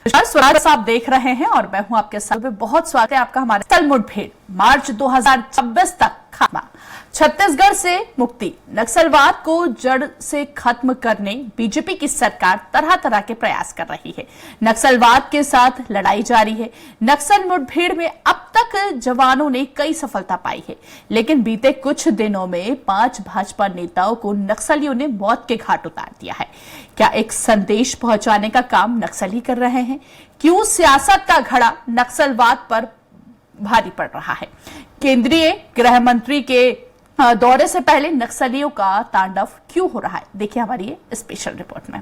स्वराज आप देख रहे हैं और मैं हूं आपके साथ। बहुत स्वागत है आपका हमारे स्थल मुठभेड़ मार्च 2026 तक खात्मा, छत्तीसगढ़ से मुक्ति, नक्सलवाद को जड़ से खत्म करने बीजेपी की सरकार तरह तरह के प्रयास कर रही है। नक्सलवाद के साथ लड़ाई जारी है। नक्सल मुठभेड़ में अब तक जवानों ने कई सफलता पाई है, लेकिन बीते कुछ दिनों में 5 भाजपा नेताओं को नक्सलियों ने मौत के घाट उतार दिया है। क्या एक संदेश पहुंचाने का काम नक्सली कर रहे हैं? क्यों सियासत का घड़ा नक्सलवाद पर भारी पड़ रहा है? केंद्रीय गृह मंत्री के दौरे से पहले नक्सलियों का तांडव क्यों हो रहा है? देखिए हमारी ये स्पेशल रिपोर्ट में।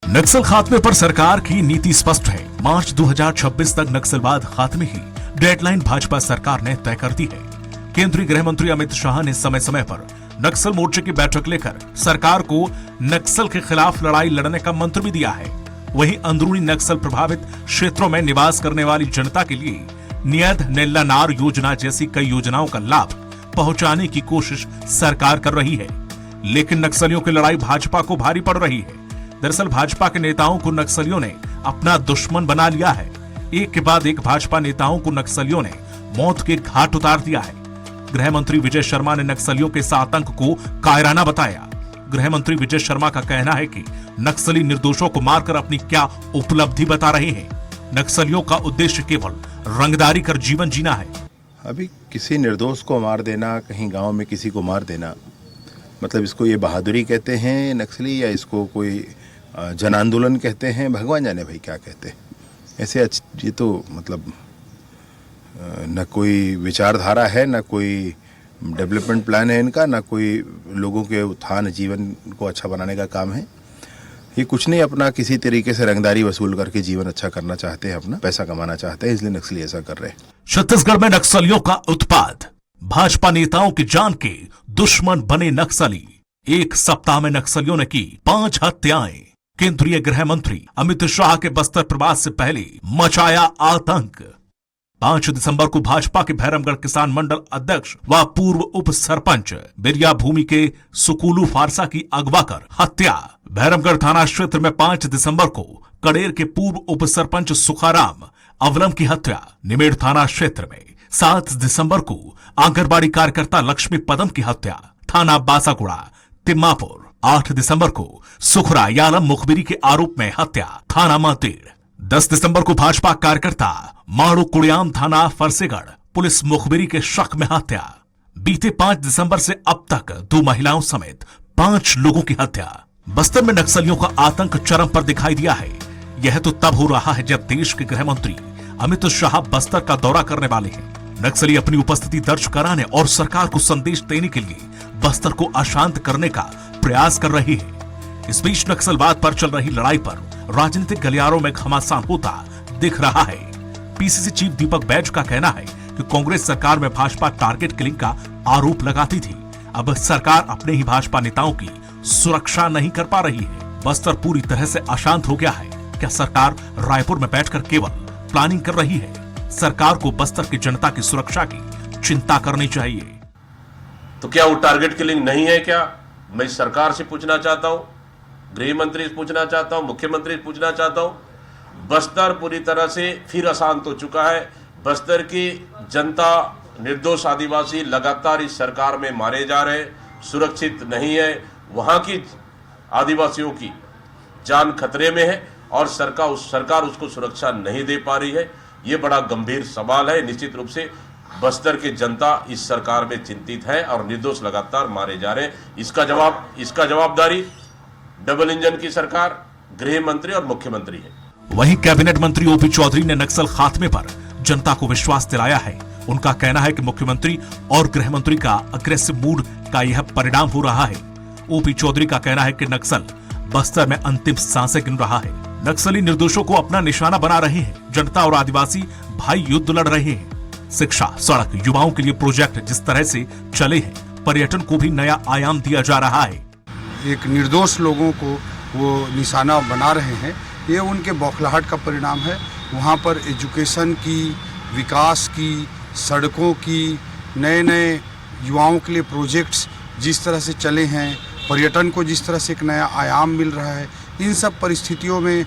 नक्सल खात्मे पर सरकार की नीति स्पष्ट है। मार्च 2026 तक नक्सलवाद खात्मे की डेडलाइन भाजपा सरकार ने तय कर दी है। केंद्रीय गृह मंत्री अमित शाह ने समय समय पर नक्सल मोर्चे की बैठक लेकर सरकार को नक्सल के खिलाफ लड़ाई लड़ने का मंत्र भी दिया है। वहीं अंदरूनी नक्सल प्रभावित क्षेत्रों में निवास करने वाली जनता के लिए नियत नेल्ला नार योजना जैसी कई योजनाओं का लाभ पहुंचाने की कोशिश सरकार कर रही है। लेकिन नक्सलियों की लड़ाई भाजपा को भारी पड़ रही है। दरअसल भाजपा के नेताओं को नक्सलियों ने अपना दुश्मन बना लिया है। एक के बाद एक भाजपा नेताओं को नक्सलियों ने मौत के घाट उतार दिया है। गृह मंत्री विजय शर्मा ने नक्सलियों के इस आतंक को कायराना बताया। गृह मंत्री विजय शर्मा का कहना है कि नक्सली निर्दोषों को मारकर अपनी क्या उपलब्धि बता रहे हैं। नक्सलियों का उद्देश्य केवल रंगदारी कर जीवन जीना है। अभी किसी निर्दोष को मार देना, कहीं गांव में किसी को मार देना, मतलब इसको ये बहादुरी कहते हैं नक्सली, या इसको कोई जन आंदोलन कहते हैं, भगवान जाने भाई क्या कहते हैं। ऐसे ये तो मतलब न कोई विचारधारा है, न कोई डेवलपमेंट प्लान है इनका, न कोई लोगों के उत्थान जीवन को अच्छा बनाने का काम है। ये कुछ नहीं, अपना किसी तरीके से रंगदारी वसूल करके जीवन अच्छा करना चाहते हैं, अपना पैसा कमाना चाहते हैं, इसलिए नक्सली ऐसा कर रहे हैं। छत्तीसगढ़ में नक्सलियों का उत्पाद, भाजपा नेताओं की जान के दुश्मन बने नक्सली। एक सप्ताह में नक्सलियों ने की 5 हत्याएं। केंद्रीय गृह मंत्री अमित शाह के बस्तर प्रवास से पहले मचाया आतंक। 5 दिसंबर को भाजपा के भैरमगढ़ किसान मंडल अध्यक्ष व पूर्व उप सरपंच बिरिया भूमि के सुकुलू फारसा की अगवा कर हत्या। भैरमगढ़ थाना क्षेत्र में 5 दिसंबर को कड़ेर के पूर्व उप सरपंच सुखाराम अवलम की हत्या। निमेड़ थाना क्षेत्र में 7 दिसंबर को आंगनबाड़ी कार्यकर्ता लक्ष्मी पदम की हत्या। थाना बासागुड़ा तिम्मापुर 8 दिसंबर को सुखरा यालम मुखबिरी के आरोप में हत्या। थाना मातेड़ 10 दिसंबर को भाजपा कार्यकर्ता माड़ू कुड़ियाम थाना फरसेगढ़ पुलिस मुखबिरी के शक में हत्या। बीते 5 दिसंबर से अब तक 2 महिलाओं समेत 5 लोगों की हत्या। बस्तर में नक्सलियों का आतंक चरम पर दिखाई दिया है। यह तो तब हो रहा है जब देश के गृह मंत्री अमित शाह बस्तर का दौरा करने वाले हैं। नक्सली अपनी उपस्थिति दर्ज कराने और सरकार को संदेश देने के लिए बस्तर को अशांत करने का प्रयास कर रही है। इस बीच नक्सलवाद पर चल रही लड़ाई पर राजनीतिक गलियारों में घमासान होता दिख रहा है। पीसीसी चीफ दीपक बैज का कहना है कि कांग्रेस सरकार में भाजपा टारगेट किलिंग का आरोप लगाती थी। अब सरकार अपने ही भाजपा नेताओं की सुरक्षा नहीं कर पा रही है। बस्तर पूरी तरह से अशांत हो गया है। क्या सरकार रायपुर में बैठकर केवल प्लानिंग कर रही है? सरकार को बस्तर की जनता की सुरक्षा की चिंता करनी चाहिए। तो क्या वो टारगेट किलिंग नहीं है? क्या मैं सरकार से पूछना चाहता हूं, गृह मंत्री से पूछना चाहता हूं, मुख्यमंत्री से पूछना चाहता हूं। बस्तर पूरी तरह से फिर अशांत हो चुका है। बस्तर की जनता, निर्दोष आदिवासी लगातार इस सरकार में मारे जा रहे हैं, सुरक्षित नहीं है। वहां की आदिवासियों की जान खतरे में है और सरकार उसको सुरक्षा नहीं दे पा रही है। ये बड़ा गंभीर सवाल है। निश्चित रूप से बस्तर की जनता इस सरकार में चिंतित है और निर्दोष लगातार मारे जा रहे हैं। इसका जवाबदारी डबल इंजन की सरकार, गृह मंत्री और मुख्यमंत्री है। वहीं कैबिनेट मंत्री ओपी चौधरी ने नक्सल खात्मे पर जनता को विश्वास दिलाया है। उनका कहना है कि मुख्यमंत्री और गृह मंत्री का अग्रेसिव मूड का यह परिणाम हो रहा है। ओपी चौधरी का कहना है कि नक्सल बस्तर में अंतिम सांसें गिन रहा है। नक्सली निर्दोषों को अपना निशाना बना रहे हैं। जनता और आदिवासी भाई युद्ध लड़ रहे हैं। शिक्षा, सड़क, युवाओं के लिए प्रोजेक्ट जिस तरह से चले हैं, पर्यटन को भी नया आयाम दिया जा रहा है। एक निर्दोष लोगों को वो निशाना बना रहे हैं, ये उनके बौखलाहट का परिणाम है। वहाँ पर एजुकेशन की, विकास की, सड़कों की, नए नए युवाओं के लिए प्रोजेक्ट्स जिस तरह से चले हैं, पर्यटन को जिस तरह से एक नया आयाम मिल रहा है, इन सब परिस्थितियों में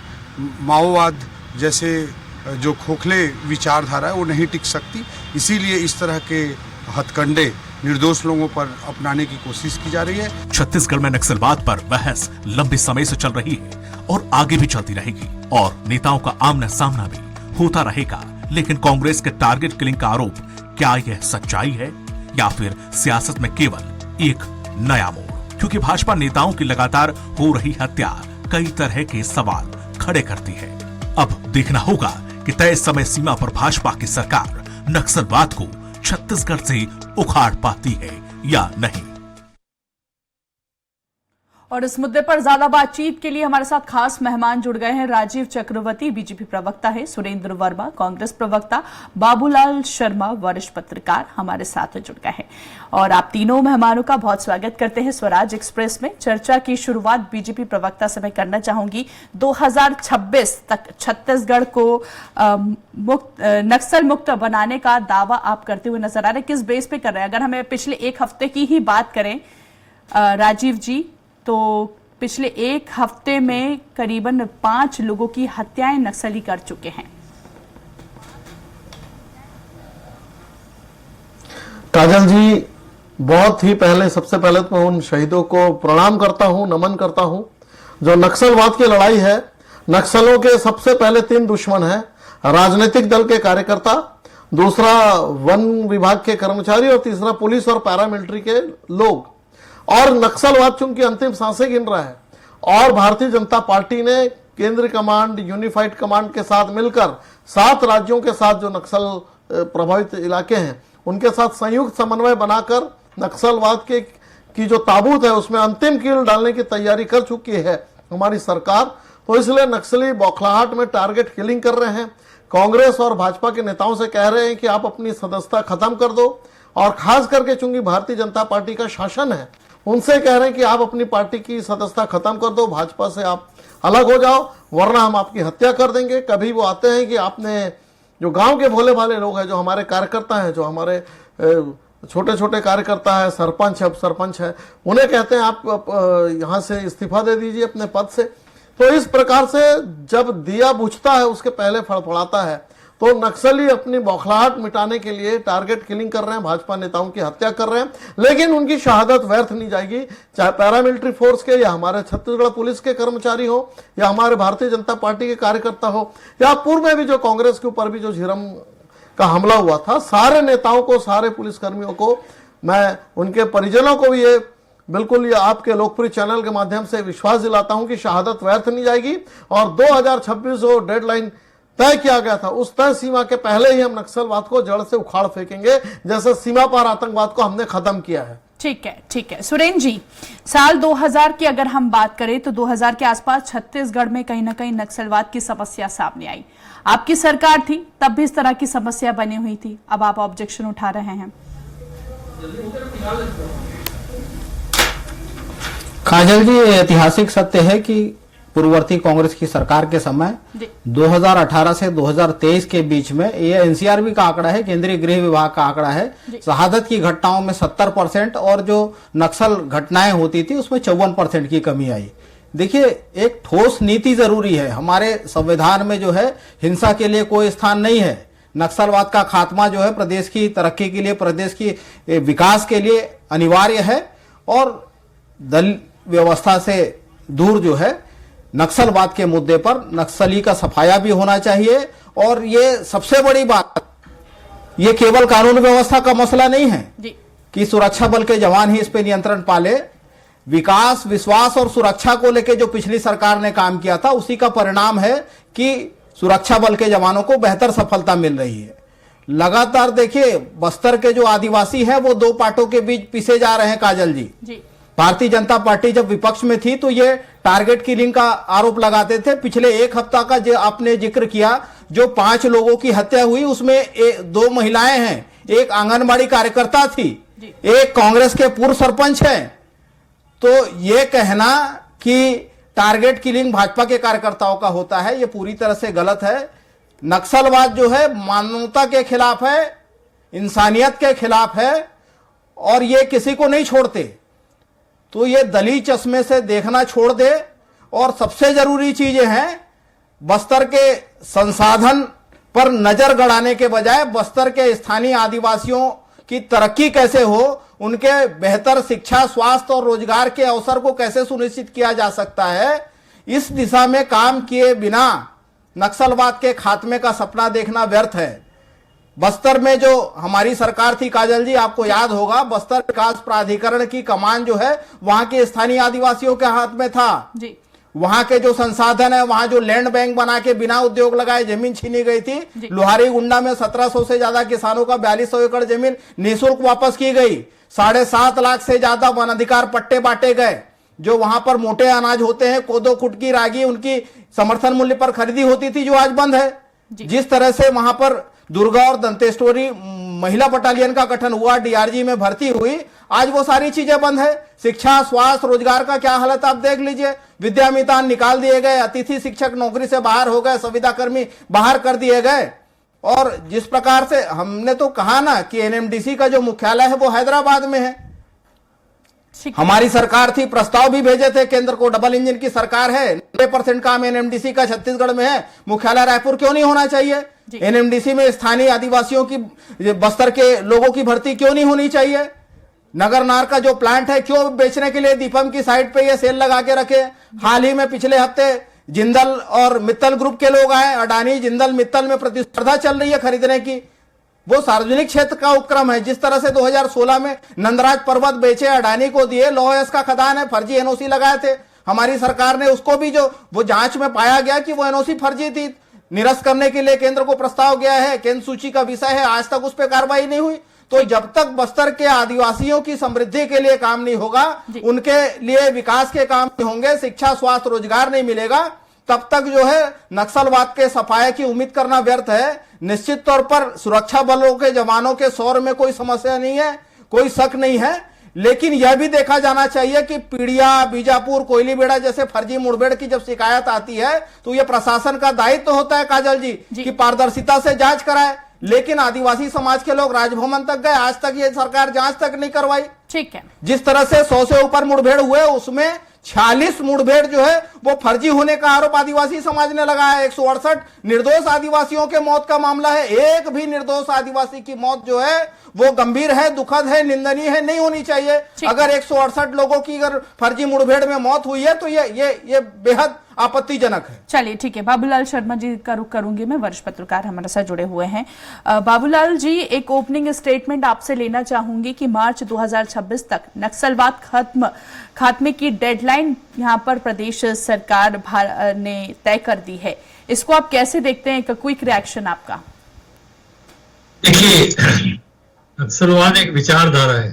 माओवाद जैसे जो खोखले विचारधारा है वो नहीं टिक सकती। इसीलिए इस तरह के हथकंडे निर्दोष लोगों पर अपनाने की कोशिश की जा रही है। छत्तीसगढ़ में नक्सलवाद पर बहस लंबे समय से चल रही है और आगे भी चलती रहेगी और नेताओं का आमना सामना भी होता रहेगा। लेकिन कांग्रेस के टारगेट किलिंग का आरोप, क्या यह सच्चाई है या फिर सियासत में केवल एक नया मोड़? क्योंकि भाजपा नेताओं की लगातार हो रही हत्या कई तरह के सवाल खड़े करती है। अब देखना होगा कि तय समय सीमा पर भाजपा की सरकार नक्सलवाद को छत्तीसगढ़ से उखाड़ पाती है या नहीं। और इस मुद्दे पर ज्यादा बातचीत के लिए हमारे साथ खास मेहमान जुड़ गए हैं। राजीव चक्रवर्ती बीजेपी प्रवक्ता है, सुरेंद्र वर्मा कांग्रेस प्रवक्ता, बाबूलाल शर्मा वरिष्ठ पत्रकार हमारे साथ जुड़ गए हैं। और आप तीनों मेहमानों का बहुत स्वागत करते हैं स्वराज एक्सप्रेस में। चर्चा की शुरुआत बीजेपी प्रवक्ता से मैं करना चाहूंगी। 2026 तक छत्तीसगढ़ को नक्सल मुक्त बनाने का दावा आप करते हुए नजर आ रहे हैं, किस बेस पे कर रहे हैं? अगर हमें पिछले एक हफ्ते की ही बात करें राजीव जी, तो पिछले एक हफ्ते में करीबन 5 लोगों की हत्याएं नक्सली कर चुके हैं। काजल जी, बहुत ही पहले, सबसे पहले तो मैं उन शहीदों को प्रणाम करता हूं, नमन करता हूं। जो नक्सलवाद की लड़ाई है, नक्सलों के सबसे पहले 3 दुश्मन हैं। राजनीतिक दल के कार्यकर्ता, दूसरा वन विभाग के कर्मचारी और तीसरा पुलिस और पैरामिलिट्री के लोग। और नक्सलवाद चूंकि अंतिम सांसें गिन रहा है और भारतीय जनता पार्टी ने केंद्रीय कमांड, यूनिफाइड कमांड के साथ मिलकर 7 राज्यों के साथ जो नक्सल प्रभावित इलाके हैं उनके साथ संयुक्त समन्वय बनाकर नक्सलवाद की जो ताबूत है उसमें अंतिम कील डालने की तैयारी कर चुकी है हमारी सरकार। तो इसलिए नक्सली बौखलाहट में टारगेट किलिंग कर रहे हैं। कांग्रेस और भाजपा के नेताओं से कह रहे हैं कि आप अपनी सदस्यता खत्म कर दो, और खास करके चूंकि भारतीय जनता पार्टी का शासन है उनसे कह रहे हैं कि आप अपनी पार्टी की सदस्यता खत्म कर दो, भाजपा से आप अलग हो जाओ, वरना हम आपकी हत्या कर देंगे। कभी वो आते हैं कि आपने जो गांव के भोले भाले लोग हैं, जो हमारे कार्यकर्ता हैं, जो हमारे छोटे छोटे कार्यकर्ता है, सरपंच है, उप सरपंच है, उन्हें कहते हैं आप यहां से इस्तीफा दे दीजिए अपने पद से। तो इस प्रकार से जब दिया बुझता है उसके पहले फड़फड़ाता है। तो नक्सली अपनी बौखलाहट मिटाने के लिए टारगेट किलिंग कर रहे हैं, भाजपा नेताओं की हत्या कर रहे हैं, लेकिन उनकी शहादत व्यर्थ नहीं जाएगी। चाहे पैरामिलिट्री फोर्स के या हमारे छत्तीसगढ़ पुलिस के कर्मचारी हो या हमारे भारतीय जनता पार्टी के कार्यकर्ता हो, या पूर्व में भी जो कांग्रेस के ऊपर भी जो झीरम का हमला हुआ था, सारे नेताओं को, सारे पुलिसकर्मियों को, मैं उनके परिजनों को भी ये बिल्कुल ये आपके लोकप्रिय चैनल के माध्यम से विश्वास दिलाता हूं कि शहादत व्यर्थ नहीं जाएगी। और 2026 जो डेडलाइन तय किया गया था उस तय सीमा के पहले ही हम नक्सलवाद को जड़ से उखाड़ फेंकेंगे, जैसे सीमा पार आतंकवाद को हमने खत्म किया है। ठीक है, ठीक है। सुरेंद्र जी, साल 2000 की अगर हम बात करें तो 2000 के आसपास छत्तीसगढ़ में कहीं ना कहीं नक्सलवाद की समस्या सामने आई। आपकी सरकार थी, तब भी इस तरह की समस्या बनी हुई थी, अब आप ऑब्जेक्शन उठा रहे हैं। काजल जी, ऐतिहासिक सत्य है कि पूर्ववर्ती कांग्रेस की सरकार के समय 2018 से 2023 के बीच में, ये एनसीआरबी का आंकड़ा है, केंद्रीय गृह विभाग का आंकड़ा है, शहादत की घटनाओं में 70% और जो नक्सल घटनाएं होती थी उसमें 54% की कमी आई। देखिए, एक ठोस नीति जरूरी है। हमारे संविधान में जो है हिंसा के लिए कोई स्थान नहीं है। नक्सलवाद का खात्मा जो है प्रदेश की तरक्की के लिए, प्रदेश की विकास के लिए अनिवार्य है, और दल व्यवस्था से दूर जो है नक्सलवाद के मुद्दे पर नक्सली का सफाया भी होना चाहिए। और ये सबसे बड़ी बात, ये केवल कानून व्यवस्था का मसला नहीं है कि सुरक्षा बल के जवान ही इस पे नियंत्रण पाले। विकास, विश्वास और सुरक्षा को लेकर जो पिछली सरकार ने काम किया था उसी का परिणाम है कि सुरक्षा बल के जवानों को बेहतर सफलता मिल रही है। लगातार देखिए, बस्तर के जो आदिवासी हैं वो 2 पार्टों के बीच पिसे जा रहे हैं। काजल जी, भारतीय जनता पार्टी जब विपक्ष में थी तो ये टारगेट किलिंग का आरोप लगाते थे। पिछले एक हफ्ता का जो आपने जिक्र किया, जो 5 लोगों की हत्या हुई उसमें 2 महिलाएं हैं, एक आंगनबाड़ी कार्यकर्ता थी, एक कांग्रेस के पूर्व सरपंच हैं। तो ये कहना कि टारगेट किलिंग भाजपा के कार्यकर्ताओं का होता है, ये पूरी तरह से गलत है। नक्सलवाद जो है मानवता के खिलाफ है, इंसानियत के खिलाफ है, और ये किसी को नहीं छोड़ते। तो ये दलील चश्मे से देखना छोड़ दे और सबसे जरूरी चीजें हैं बस्तर के संसाधन पर नजर गड़ाने के बजाय बस्तर के स्थानीय आदिवासियों की तरक्की कैसे हो, उनके बेहतर शिक्षा, स्वास्थ्य और रोजगार के अवसर को कैसे सुनिश्चित किया जा सकता है, इस दिशा में काम किए बिना नक्सलवाद के खात्मे का सपना देखना व्यर्थ है। बस्तर में जो हमारी सरकार थी काजल जी, आपको याद होगा, बस्तर विकास प्राधिकरण की कमान जो है वहां के स्थानीय आदिवासियों के हाथ में था जी। वहां के जो संसाधन है, वहां जो लैंड बैंक बना के बिना उद्योग लगाए जमीन छीनी गई थी, लोहारी गुंडा में 1700 से ज्यादा किसानों का 4200 एकड़ जमीन निःशुल्क वापस की गई। 7.5 लाख से ज्यादा वन अधिकार पट्टे बांटे गए। जो वहां पर मोटे अनाज होते हैं, कोदो, कुटकी, रागी, उनकी समर्थन मूल्य पर खरीदी होती थी, जो आज बंद है। जिस तरह से वहां पर दुर्गा और दंतेश्वरी महिला बटालियन का गठन हुआ, डीआरजी में भर्ती हुई, आज वो सारी चीजें बंद है। शिक्षा, स्वास्थ्य, रोजगार का क्या हालत आप देख लीजिए। विद्यामितान निकाल दिए गए, अतिथि शिक्षक नौकरी से बाहर हो गए, संविदा कर्मी बाहर कर दिए गए। और जिस प्रकार से हमने तो कहा ना कि एनएमडीसी का जो मुख्यालय है वो हैदराबाद में है। हमारी सरकार थी, प्रस्ताव भी भेजे थे केंद्र को, डबल इंजन की सरकार है, 90% काम एनएमडीसी का छत्तीसगढ़ में है, मुख्यालय रायपुर क्यों नहीं होना चाहिए? एनएमडीसी में स्थानीय आदिवासियों की, बस्तर के लोगों की भर्ती क्यों नहीं होनी चाहिए? नगर नार का जो प्लांट है क्यों बेचने के लिए दीपम की साइट पे ये सेल लगा के रखे? हाल ही में पिछले हफ्ते जिंदल और मित्तल ग्रुप के लोग आए, अडानी, जिंदल, मित्तल में प्रतिस्पर्धा चल रही है खरीदने की। वो सार्वजनिक क्षेत्र का उपक्रम है। जिस तरह से 2016 में नंदराज पर्वत बेचे, अडानी को दिए, लौह का खदान है, फर्जी एनओसी लगाए थे। हमारी सरकार ने उसको भी, जो वो जांच में पाया गया कि वो एनओसी फर्जी थी, निरस्त करने के लिए केंद्र को प्रस्ताव गया है, केंद्र सूची का विषय है, आज तक उस पर कार्रवाई नहीं हुई। तो जब तक बस्तर के आदिवासियों की समृद्धि के लिए काम नहीं होगा, उनके लिए विकास के काम नहीं होंगे, शिक्षा, स्वास्थ्य, रोजगार नहीं मिलेगा, तब तक जो है नक्सलवाद के सफाये की उम्मीद करना व्यर्थ है। निश्चित तौर पर सुरक्षा बलों के जवानों के शौर्य में कोई समस्या नहीं है, कोई शक नहीं है, लेकिन यह भी देखा जाना चाहिए कि पीड़िया, बीजापुर, कोयलीबेड़ा जैसे फर्जी मुठभेड़ की जब शिकायत आती है तो यह प्रशासन का दायित्व होता है काजल जी कि पारदर्शिता से जांच कराए। लेकिन आदिवासी समाज के लोग राजभवन तक गए, आज तक ये सरकार जांच तक नहीं करवाई। ठीक है। जिस तरह से 100 से ऊपर मुठभेड़ हुए, उसमें 46 मुठभेड़ जो है वो फर्जी होने का आरोप आदिवासी समाज ने लगाया। 168 निर्दोष आदिवासियों के मौत का मामला है। एक भी निर्दोष आदिवासी की मौत जो है वो गंभीर है, दुखद है, निंदनीय है, नहीं होनी चाहिए। अगर 168 लोगों की अगर फर्जी मुठभेड़ में मौत हुई है तो ये बेहद आपत्तिजनक है। चलिए ठीक है, बाबूलाल शर्मा जी का रुख करूंगी मैं, वरिष्ठ पत्रकार हमारे साथ जुड़े हुए हैं। बाबूलाल जी, एक ओपनिंग स्टेटमेंट आपसे लेना चाहूंगी कि मार्च 2026 तक नक्सलवाद खात्मे की डेडलाइन यहां पर प्रदेश सरकार ने तय कर दी है, इसको आप कैसे देखते हैं? एक क्विक रिएक्शन आपका। देखिए, नक्सलवाद एक विचारधारा है।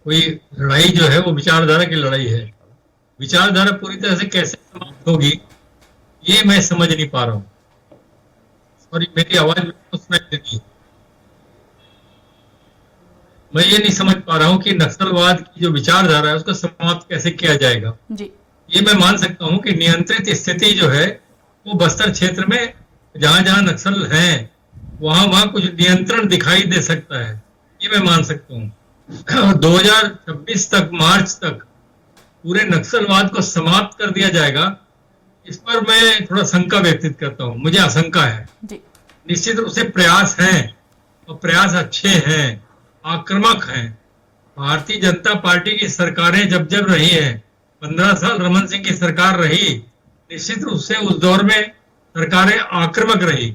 कोई लड़ाई जो है वो विचारधारा की लड़ाई है। विचारधारा पूरी तरह से कैसे समाप्त होगी ये मैं समझ नहीं पा रहा हूँ। सॉरी, मेरी आवाज सुनाई देती है। मैं ये नहीं समझ पा रहा हूँ कि नक्सलवाद की जो विचारधारा है उसको समाप्त कैसे किया जाएगा जी। ये मैं मान सकता हूँ कि नियंत्रित स्थिति जो है वो बस्तर क्षेत्र में जहां जहां नक्सल हैं वहां कुछ नियंत्रण दिखाई दे सकता है, ये मैं मान सकता हूँ। 2026 तक, मार्च तक पूरे नक्सलवाद को समाप्त कर दिया जाएगा, इस पर मैं थोड़ा शंका व्यक्त करता हूँ। मुझे आशंका है जी। निश्चित रूप से प्रयास हैं और प्रयास अच्छे हैं, आक्रामक हैं। भारतीय जनता पार्टी की सरकारें जब जब रही हैं, 15 साल रमन सिंह की सरकार रही, निश्चित रूप से उस दौर में सरकारें आक्रामक रही।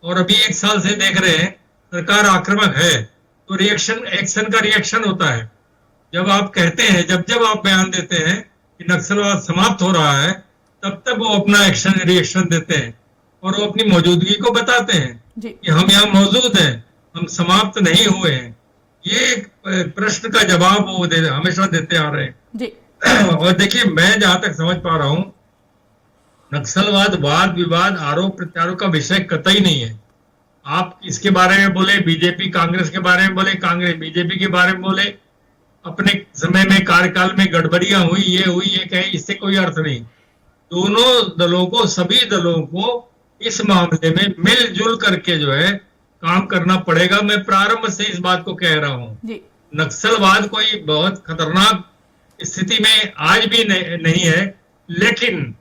और अभी 1 साल से देख रहे हैं सरकार आक्रामक है, तो रिएक्शन, एक्शन का रिएक्शन होता है। जब आप कहते हैं, जब आप बयान देते हैं कि नक्सलवाद समाप्त हो रहा है, तब तक वो अपना एक्शन, रिएक्शन देते हैं और वो अपनी मौजूदगी को बताते हैं कि हम यहाँ मौजूद हैं, हम समाप्त नहीं हुए हैं। ये एक प्रश्न का जवाब वो हमेशा देते आ रहे हैं। और देखिए, मैं जहां तक समझ पा रहा हूं, नक्सलवाद वाद विवाद, आरोप प्रत्यारोप का विषय कतई नहीं है। आप इसके बारे में बोले, बीजेपी कांग्रेस के बारे में बोले, कांग्रेस बीजेपी के बारे में बोले, अपने समय में कार्यकाल में गड़बड़ियां हुई, ये कहे, इससे कोई अर्थ नहीं। दोनों दलों को, सभी दलों को इस मामले में मिलजुल करके जो है काम करना पड़ेगा। मैं प्रारंभ से इस बात को कह रहा हूं, नक्सलवाद कोई बहुत खतरनाक स्थिति में आज भी नहीं है, लेकिन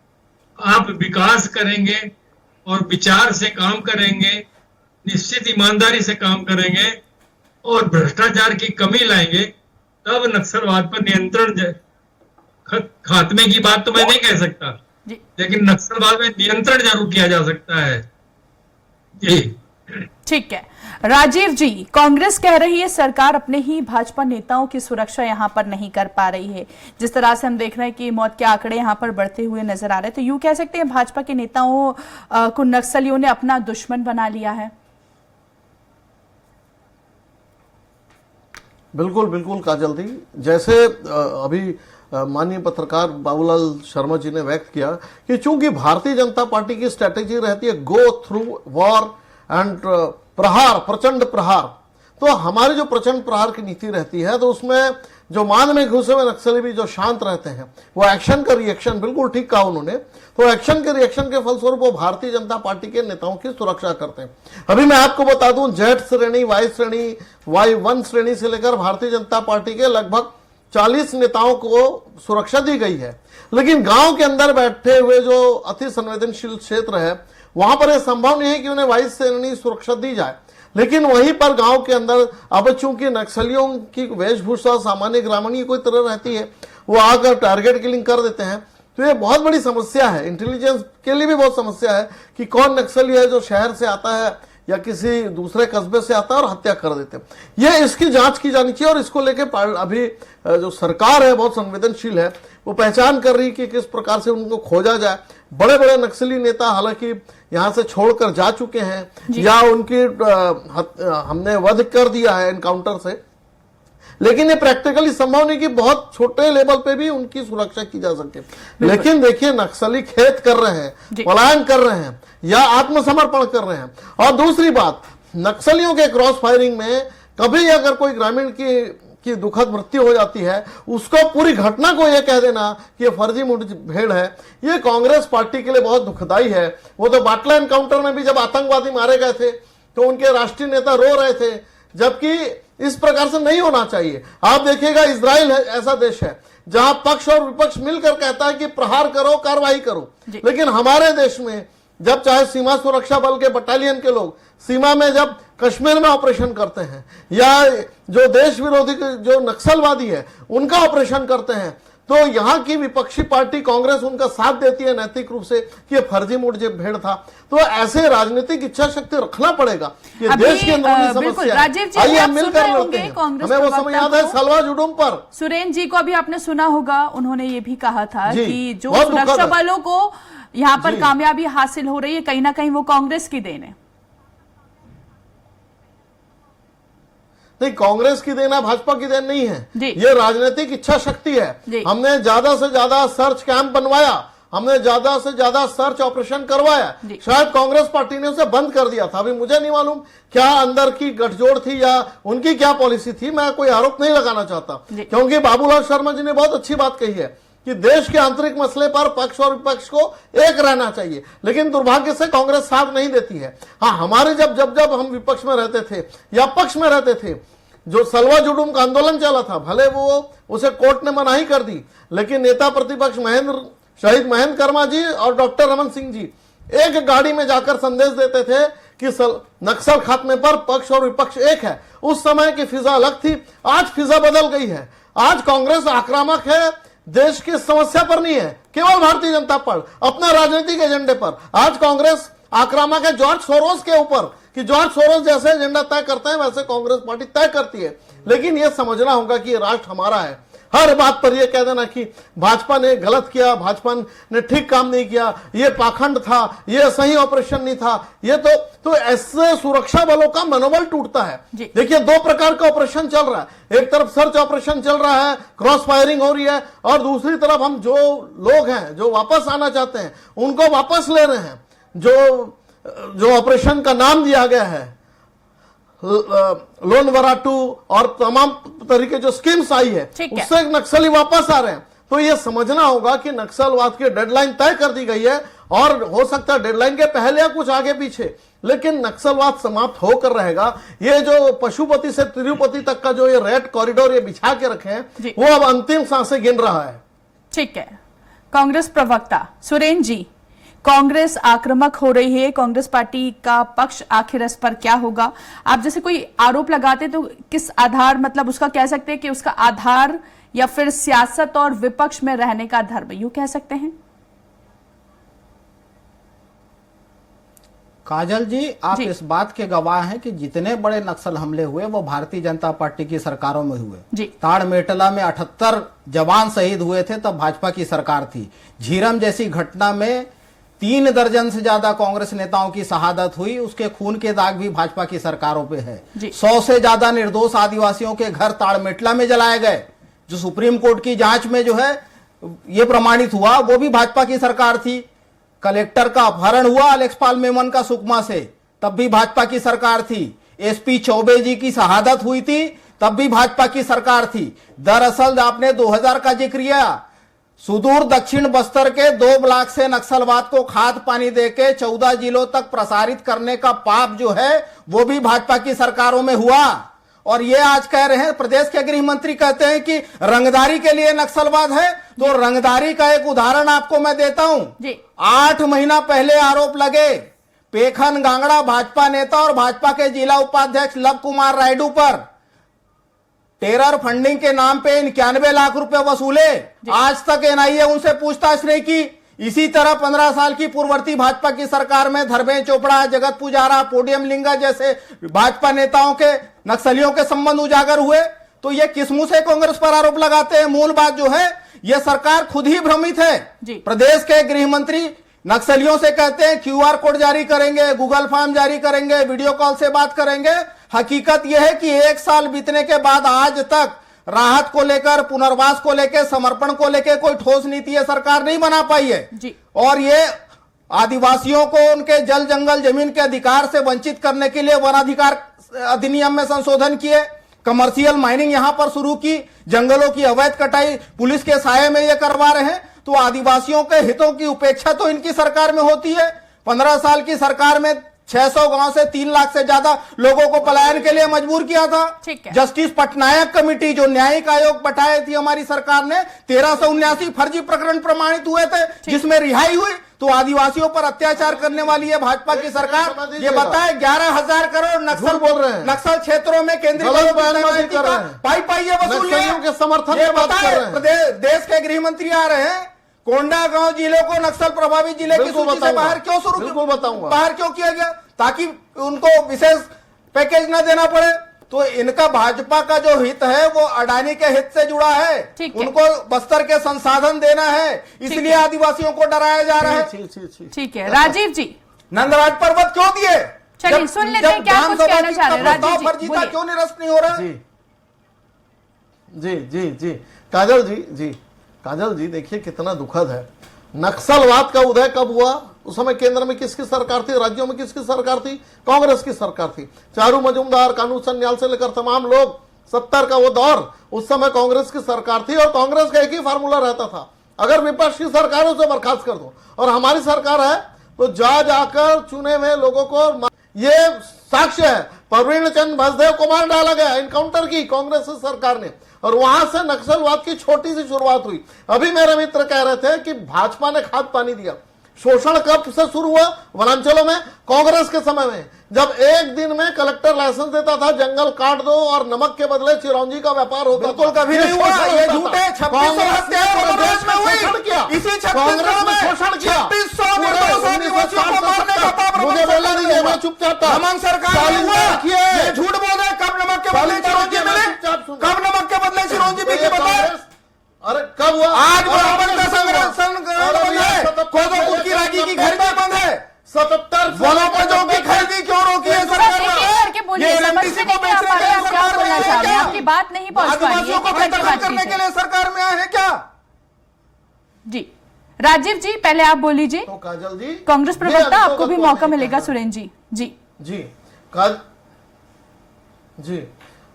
आप विकास करेंगे और विचार से काम करेंगे, निश्चित ईमानदारी से काम करेंगे और भ्रष्टाचार की कमी लाएंगे, तब नक्सलवाद पर नियंत्रण खात्मे की बात तो मैं नहीं कह सकता, लेकिन नक्सलवाद में नियंत्रण जरूर किया जा सकता है। जी ठीक है। राजीव जी, कांग्रेस कह रही है सरकार अपने ही भाजपा नेताओं की सुरक्षा यहां पर नहीं कर पा रही है। जिस तरह से हम देख रहे हैं कि मौत के आंकड़े यहां पर बढ़ते हुए नजर आ रहे हैं, तो यूं कह सकते हैं भाजपा के नेताओं को नक्सलियों ने अपना दुश्मन बना लिया है। बिल्कुल बिल्कुल काजल दी, जैसे अभी माननीय पत्रकार बाबूलाल शर्मा जी ने व्यक्त किया कि चूंकि भारतीय जनता पार्टी की स्ट्रेटेजी रहती है गो थ्रू वॉर एंड प्रहार, प्रचंड प्रहार, तो हमारी जो प्रचंड प्रहार की नीति रहती है तो उसमें जो मान में घुसे हुए नक्सली भी जो शांत रहते हैं वो एक्शन का रिएक्शन, बिल्कुल ठीक कहा उन्होंने, तो एक्शन के रिएक्शन के फलस्वरूप वो भारतीय जनता पार्टी के नेताओं की सुरक्षा करते हैं। अभी मैं आपको बता दूं, जेड श्रेणी, वाई श्रेणी, Y1 श्रेणी से लेकर भारतीय जनता पार्टी के लगभग 40 नेताओं को सुरक्षा दी गई है, लेकिन गांव के अंदर बैठे हुए जो अति संवेदनशील क्षेत्र है वहां पर यह संभव नहीं है कि उन्हें वाई श्रेणी सुरक्षा दी जाए। लेकिन वहीं पर गांव के अंदर अब चूंकि नक्सलियों की वेशभूषा सामान्य ग्रामीण कोई तरह रहती है, वो आकर टारगेट किलिंग कर देते हैं, तो ये बहुत बड़ी समस्या है। इंटेलिजेंस के लिए भी बहुत समस्या है कि कौन नक्सली है जो शहर से आता है या किसी दूसरे कस्बे से आता है और हत्या कर देते हैं। ये इसकी जांच की जानी चाहिए और इसको लेकर अभी जो सरकार है बहुत संवेदनशील है, वो पहचान कर रही कि किस प्रकार से उनको खोजा जाए। बड़े बड़े नक्सली नेता हालांकि यहां से छोड़कर जा चुके हैं या उनकी हमने वध कर दिया है एनकाउंटर से, लेकिन ये प्रैक्टिकली संभव नहीं कि बहुत छोटे लेवल पे भी उनकी सुरक्षा की जा सके। लेकिन देखिए, नक्सली खेत कर रहे हैं, पलायन कर रहे हैं या आत्मसमर्पण कर रहे हैं। और दूसरी बात, नक्सलियों के क्रॉस फायरिंग में कभी अगर कोई ग्रामीण की दुखद मृत्यु हो जाती है, उसको पूरी घटना को यह कह देना कि ये फर्जी मुठभेड़ है, ये कांग्रेस पार्टी के लिए बहुत दुखदाई है। वो तो बाटला एनकाउंटर में भी जब आतंकवादी मारे गए थे तो उनके राष्ट्रीय नेता रो रहे थे, जबकि इस प्रकार से नहीं होना चाहिए। आप देखिएगा, इजराइल ऐसा देश है जहां पक्ष और विपक्ष मिलकर कहता है कि प्रहार करो, कार्रवाई करो, लेकिन हमारे देश में जब चाहे सीमा सुरक्षा बल के बटालियन के लोग सीमा में जब कश्मीर में ऑपरेशन करते हैं या जो देश विरोधी जो नक्सलवादी है उनका ऑपरेशन करते हैं, तो यहाँ की विपक्षी पार्टी कांग्रेस उनका साथ देती है नैतिक रूप से कि ये फर्जी मुठभेड़ था। तो ऐसे राजनीतिक इच्छा शक्ति रखना पड़ेगा कि देश के अंदर समस्या है। आइए हम मिलकर लड़ते हैं। हमें वो समय याद है सलवा जुडूम पर सुरेन जी को अभी आपने सुना होगा, उन्होंने ये भी कहा था कि जो सुरक्षा बलों को यहाँ पर कामयाबी हासिल हो रही है कहीं ना कहीं वो कांग्रेस की देन है। नहीं, कांग्रेस की देन है, भाजपा की देन नहीं है, ये राजनीतिक इच्छा शक्ति है। हमने ज्यादा से ज्यादा सर्च कैंप बनवाया, हमने ज्यादा से ज्यादा सर्च ऑपरेशन करवाया, शायद कांग्रेस पार्टी ने उसे बंद कर दिया था। अभी मुझे नहीं मालूम क्या अंदर की गठजोड़ थी या उनकी क्या पॉलिसी थी, मैं कोई आरोप नहीं लगाना चाहता, क्योंकि बाबूलाल शर्मा जी ने बहुत अच्छी बात कही है कि देश के आंतरिक मसले पर पक्ष और विपक्ष को एक रहना चाहिए, लेकिन दुर्भाग्य से कांग्रेस साथ नहीं देती है। हाँ, हमारे जब हम विपक्ष में रहते थे या पक्ष में रहते थे, जो सलवा जुडूम का आंदोलन चला था, भले वो उसे कोर्ट ने मनाही कर दी, लेकिन नेता प्रतिपक्ष शहीद महेंद्र कर्मा जी और डॉक्टर रमन सिंह जी एक गाड़ी में जाकर संदेश देते थे कि नक्सल खात्मे पर पक्ष और विपक्ष एक है। उस समय की फिजा अलग थी, आज फिजा बदल गई है। आज कांग्रेस आक्रामक है, देश की समस्या पर नहीं है, केवल भारतीय जनता पार्टी अपने राजनीतिक एजेंडे पर। आज कांग्रेस आक्रामक है जॉर्ज सोरोस के ऊपर कि जॉर्ज सोरोस जैसे एजेंडा तय करते हैं वैसे कांग्रेस पार्टी तय करती है। लेकिन यह समझना होगा कि ये राष्ट्र हमारा है। हर बात पर यह कह देना कि भाजपा ने गलत किया, भाजपा ने ठीक काम नहीं किया, ये पाखंड था, ये सही ऑपरेशन नहीं था, ये तो ऐसे सुरक्षा बलों का मनोबल टूटता है। देखिए, दो प्रकार का ऑपरेशन चल रहा है, एक तरफ सर्च ऑपरेशन चल रहा है, क्रॉस फायरिंग हो रही है, और दूसरी तरफ हम जो लोग हैं जो वापस आना चाहते हैं उनको वापस ले रहे हैं। जो ऑपरेशन का नाम दिया गया है लोन वराटू और तमाम तरीके जो स्कीम्स आई है उससे नक्सली वापस आ रहे हैं। तो ये समझना होगा कि नक्सलवाद की डेडलाइन तय कर दी गई है और हो सकता है डेडलाइन के पहले या कुछ आगे पीछे लेकिन नक्सलवाद समाप्त होकर रहेगा। ये जो पशुपति से तिरुपति तक का जो ये रेड कॉरिडोर ये बिछा के रखे हैं, वो अब अंतिम सांसें गिन रहा है। ठीक है, कांग्रेस प्रवक्ता सुरेंद्र जी, कांग्रेस आक्रामक हो रही है, कांग्रेस पार्टी का पक्ष आखिर इस पर क्या होगा? आप जैसे कोई आरोप लगाते तो किस आधार, मतलब उसका कह सकते हैं कि उसका आधार या फिर सियासत और विपक्ष में रहने का धर्म, यूं कह सकते हैं? काजल जी, आप इस बात के गवाह हैं कि जितने बड़े नक्सल हमले हुए वो भारतीय जनता पार्टी की सरकारों में हुए। जी। ताड़मेटला में 78 जवान शहीद हुए थे, तब भाजपा की सरकार थी। झीरम जैसी घटना में 3 दर्जन से ज्यादा कांग्रेस नेताओं की शहादत हुई, उसके खून के दाग भी भाजपा की सरकारों पे है। 100 से ज्यादा निर्दोष आदिवासियों के घर ताड़मेटला में जलाए गए, जो सुप्रीम कोर्ट की जांच में जो है ये प्रमाणित हुआ, वो भी भाजपा की सरकार थी। कलेक्टर का अपहरण हुआ अलेक्सपाल मेमन का सुकमा से, तब भी भाजपा की सरकार थी। एसपी चौबे जी की शहादत हुई थी, तब भी भाजपा की सरकार थी। दरअसल आपने 2000 का जिक्र किया, सुदूर दक्षिण बस्तर के 2 ब्लॉक से नक्सलवाद को खाद पानी देके 14 जिलों तक प्रसारित करने का पाप जो है वो भी भाजपा की सरकारों में हुआ। और ये आज कह रहे हैं, प्रदेश के गृह मंत्री कहते हैं कि रंगदारी के लिए नक्सलवाद है। तो रंगदारी का एक उदाहरण आपको मैं देता हूं। 8 महीना पहले आरोप लगे पेखन गांगड़ा भाजपा नेता और भाजपा के जिला उपाध्यक्ष लव कुमार रायडू पर टेरर फंडिंग के नाम पे 91 लाख रुपए वसूले। आज तक एनआईए उनसे पूछताछ नहीं की। इसी तरह 15 साल की पूर्ववर्ती भाजपा की सरकार में धर्मेंद्र चोपड़ा, जगत पुजारा, पोडियम लिंगा जैसे भाजपा नेताओं के नक्सलियों के संबंध उजागर हुए। तो ये किस मुंह से कांग्रेस पर आरोप लगाते हैं? मूल बात जो है, ये सरकार खुद ही भ्रमित है। प्रदेश के गृह मंत्री नक्सलियों से कहते हैं क्यूआर कोड जारी करेंगे, गूगल फॉर्म जारी करेंगे, वीडियो कॉल से बात करेंगे। हकीकत यह है कि 1 साल बीतने के बाद आज तक राहत को लेकर, पुनर्वास को लेकर, समर्पण को लेकर कोई ठोस नीति ये सरकार नहीं बना पाई है। और ये आदिवासियों को उनके जल जंगल जमीन के अधिकार से वंचित करने के लिए वन अधिकार अधिनियम में संशोधन किए, कमर्शियल माइनिंग यहां पर शुरू की, जंगलों की अवैध कटाई पुलिस के साये में ये करवा रहे हैं। तो आदिवासियों के हितों की उपेक्षा तो इनकी सरकार में होती है। 15 साल की सरकार में 600 गांव से 3 लाख से ज्यादा लोगों को पलायन के लिए मजबूर किया था। जस्टिस पटनायक कमेटी जो न्यायिक आयोग बैठाई थी हमारी सरकार ने, 1379 फर्जी प्रकरण प्रमाणित हुए थे जिसमें रिहाई हुई। तो आदिवासियों पर अत्याचार करने वाली है भाजपा की सरकार। ये बताए 11,000 करोड़ नक्सल बोल रहे हैं, नक्सल क्षेत्रों में केंद्रीय पाई ये वसूल के समर्थन में बात कर रहे हैं। देश के गृह मंत्री आ रहे हैं, कोंडागांव जिले को नक्सल प्रभावित जिले की सूची से बाहर क्यों बताऊंगा, बाहर क्यों किया गया? ताकि उनको विशेष पैकेज न देना पड़े। तो इनका भाजपा का जो हित है वो अडानी के हित से जुड़ा है। उनको बस्तर के संसाधन देना है, इसलिए आदिवासियों को डराया जा रहा है। ठीक है राजीव जी, नंदराज पर्वत क्यों दिए? चलिए सुन लेते हैं क्या कुछ कहना चाह रहे हैं राजीव जी। फर्जीता क्यों निरस्त नहीं हो रहा? जी काजल जी देखिए कितना दुखद है। नक्सलवाद का उदय कब हुआ? उस समय केंद्र में किसकी सरकार थी, राज्यों में किसकी सरकार थी? कांग्रेस की सरकार थी। चारू मजूमदार, कानून सन्याल से लेकर तमाम लोग, 70 का वो दौर, उस समय कांग्रेस की सरकार थी। और कांग्रेस का एक ही फार्मूला रहता था, अगर विपक्ष की सरकार है उसे बर्खास्त कर दो। और हमारी सरकार है तो जाकर चुने हुए लोगों को, ये साक्ष्य है, प्रवीण चंद्र भसदेव को मार डाला गया, इनकाउंटर की कांग्रेस सरकार ने। और वहां से नक्सलवाद की छोटी सी शुरुआत हुई। अभी मेरे मित्र कह रहे थे कि भाजपा ने खाद पानी दिया। शोषण कब से शुरू हुआ वनांचलों में? कांग्रेस के समय में, जब एक दिन में कलेक्टर लाइसेंस देता था, जंगल काट दो और नमक के बदले चिरौंजी का व्यापार होता। बिल्कुल कभी नहीं हुआ, ये झूठे 2600 हत्या कांग्रेस में हुई। इसी कांग्रेस में शोषण किया, 2600 आदिवासियों को मारने का पाप मुझे बोला नहीं है, मैं चुपचाप था। नमक सरकार ये झूठ बोल रहे। कब नमक के बदले चिरौंजी मिली? कब नमक के बदले चिरौंजी मिली बताए? अरे कब हुआ? आज बराबर का संरक्षण की रागी की खरीदी बंद है। 77 वनोपजों की खरीदी क्यों रोकी है सरकार ने? आपकी बात नहीं पहुंच पा रही है, करने के लिए सरकार में आए हैं क्या? जी राजीव जी पहले आप बोल लीजिए। तो काजल जी, कांग्रेस प्रवक्ता, आपको भी मौका मिलेगा। सुरेंद्र जी। जी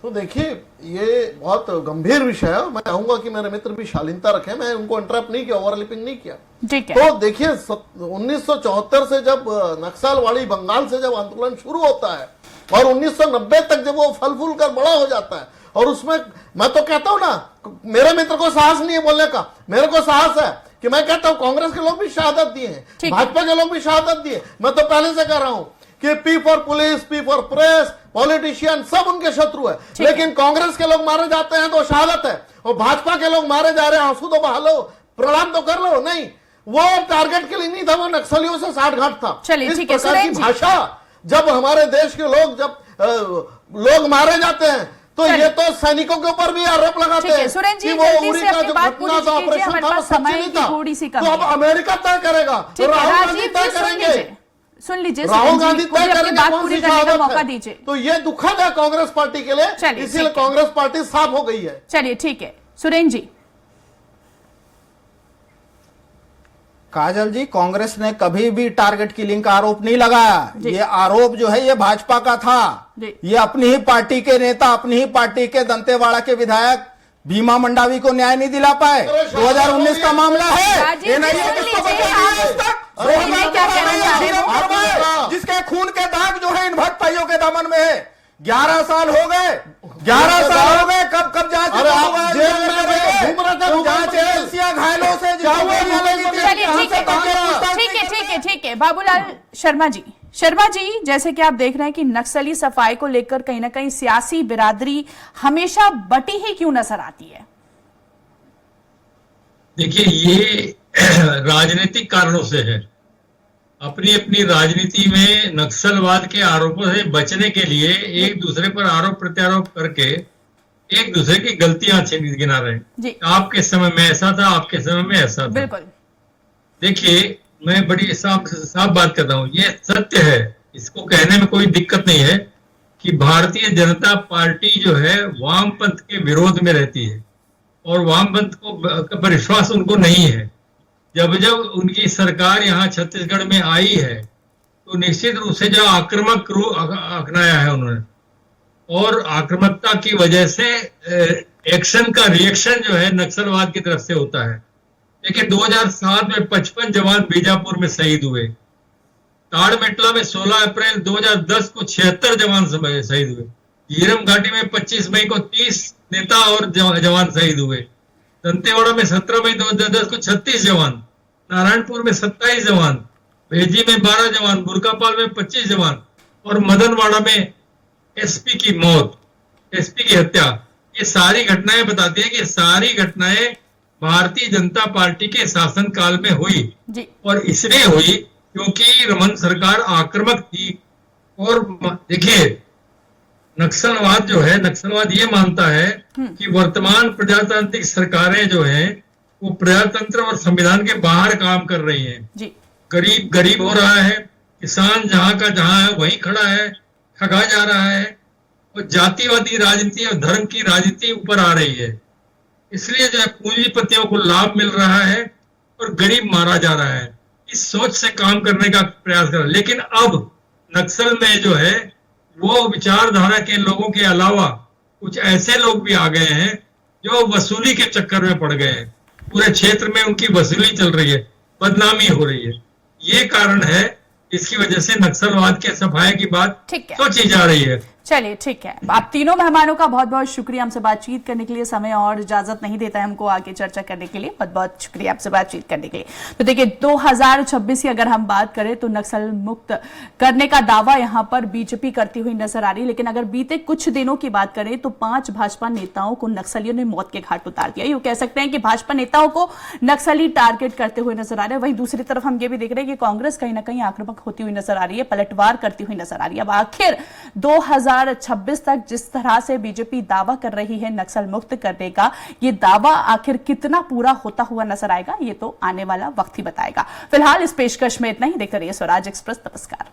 तो देखिए ये बहुत गंभीर विषय है। मैं चाहूंगा कि मेरे मित्र भी शालीनता रखें, मैं उनको इंटरप्ट नहीं किया, ओवरलिपिंग नहीं किया। ठीक है। तो देखिए 1974 से जब नक्सलवाड़ी बंगाल से जब आंदोलन शुरू होता है और 1990 तक जब वो फल फूल कर बड़ा हो जाता है, और उसमें मैं तो कहता हूं ना, मेरे मित्र को साहस नहीं है बोलने का, मेरे को साहस है कि मैं कहता हूं कांग्रेस के लोग भी शहादत दिए हैं, भाजपा के लोग भी शहादत दिए। मैं तो पहले से कह रहा हूं कि P for police, P for press, politician सब उनके शत्रु है, लेकिन कांग्रेस के लोग मारे जाते हैं तो शहादत है, और भाजपा के लोग मारे जा रहे हैं आंसू तो बहा लो, प्रणाम तो कर लो। नहीं, वो टारगेट के लिए नहीं था, वो नक्सलियों से साठगांठ था। इस प्रकार की भाषा जब हमारे देश के लोग जब लोग मारे जाते हैं तो ये तो सैनिकों के ऊपर भी आरोप लगाते हैं कि वो उरी का जो घटना था, ऑपरेशन था, वो सच्ची नहीं था। तो अब अमेरिका तय करेगा, तो राहुल गांधी तय करेंगे, सुन लीजिए, राहुल गांधी तय करेंगे कौन सी शहादत मौका है। दीजिए। तो ये दुखद है कांग्रेस पार्टी के लिए, इसीलिए कांग्रेस पार्टी साफ हो गई है। चलिए ठीक है सुरेंद्र जी। काजल जी, कांग्रेस ने कभी भी टारगेट किलिंग का आरोप नहीं लगाया। ये आरोप जो है ये भाजपा का था। ये अपनी ही पार्टी के नेता, अपनी ही पार्टी के दंतेवाड़ा के विधायक भीमा मंडावी को न्याय नहीं दिला पाए। 2019 का मामला है, जिसके खून के दाग जो है इन भक्त भाइयों के दामन में है। 11 साल हो गए, 11 साल हो गए, कब जांच घायलों से ठीक है बाबूलाल शर्मा जी, जैसे कि आप देख रहे हैं कि नक्सली सफाई को लेकर कहीं ना कहीं सियासी बिरादरी हमेशा बटी ही क्यों नजर आती है? देखिए, ये राजनीतिक कारणों से है। अपनी अपनी राजनीति में नक्सलवाद के आरोपों से बचने के लिए एक दूसरे पर आरोप प्रत्यारोप करके एक दूसरे की गलतियां गिना रहे हैं। आपके समय में ऐसा था, आपके समय में ऐसा था। बिल्कुल। देखिए, मैं बड़ी साफ बात करता हूँ, ये सत्य है, इसको कहने में कोई दिक्कत नहीं है कि भारतीय जनता पार्टी जो है वामपंथ के विरोध में रहती है और वामपंथ को पर विश्वास उनको नहीं है। जब उनकी सरकार यहाँ छत्तीसगढ़ में आई है तो निश्चित रूप से जो आक्रामक रूप अपनाया है उन्होंने, और आक्रामकता की वजह से एक्शन का रिएक्शन जो है नक्सलवाद की तरफ से होता है। देखिए, 2007 में 55 जवान बीजापुर में शहीद हुए। ताड़मेटला में 16 अप्रैल 2010 को 76 जवान शहीद हुए। झीरम घाटी में 25 मई को 30 नेता और जवान शहीद हुए। दंतेवाड़ा में 17 मई 2010 को 36 जवान, नारायणपुर में 27 जवान, भेजी में 12 जवान, बुरकापाल में 25 जवान, और मदनवाड़ा में एसपी की मौत, एसपी की हत्या। ये सारी घटनाएं बताती है कि सारी घटनाएं भारतीय जनता पार्टी के शासनकाल में हुई जी। और इसलिए हुई क्योंकि रमन सरकार आक्रामक थी। और देखिए, नक्सलवाद जो है, नक्सलवाद ये मानता है कि वर्तमान प्रजातांत्रिक सरकारें जो हैं वो प्रजातंत्र और संविधान के बाहर काम कर रही हैं जी। गरीब गरीब हो रहा है, किसान जहां का जहां है वहीं खड़ा है, ठगा जा रहा है, और जातिवादी राजनीति और धर्म की राजनीति ऊपर आ रही है। इसलिए जो है पूंजीपतियों को लाभ मिल रहा है और गरीब मारा जा रहा है। इस सोच से काम करने का प्रयास कर, लेकिन अब नक्सल में जो है वो विचारधारा के लोगों के अलावा कुछ ऐसे लोग भी आ गए हैं जो वसूली के चक्कर में पड़ गए हैं। पूरे क्षेत्र में उनकी वसूली चल रही है, बदनामी हो रही है। ये कारण है इसकी वजह से नक्सलवाद के सफाई की बात सोची जा रही है। चलिए ठीक है, आप तीनों मेहमानों का बहुत बहुत शुक्रिया हमसे बातचीत करने के लिए। समय और इजाजत नहीं देता है हमको आगे चर्चा करने के लिए। बहुत बहुत शुक्रिया आपसे बातचीत करने के लिए। तो देखिए, 2026 की अगर हम बात करें तो नक्सल मुक्त करने का दावा यहां पर बीजेपी करती हुई नजर आ रही है, लेकिन अगर बीते कुछ दिनों की बात करें तो 5 भाजपा नेताओं को नक्सलियों ने मौत के घाट उतार दिया। यूं कह सकते हैं कि भाजपा नेताओं को नक्सली टारगेट करते हुए नजर आ रहे हैं। वहीं दूसरी तरफ हम ये भी देख रहे हैं कि कांग्रेस कहीं ना कहीं आक्रामक होती हुई नजर आ रही है, पलटवार करती हुई नजर आ रही है। अब आखिर 2026 तक जिस तरह से बीजेपी दावा कर रही है नक्सल मुक्त करने का, ये दावा आखिर कितना पूरा होता हुआ नजर आएगा, ये तो आने वाला वक्त ही बताएगा। फिलहाल इस पेशकश में इतना ही। देखते रहिए स्वराज एक्सप्रेस। नमस्कार।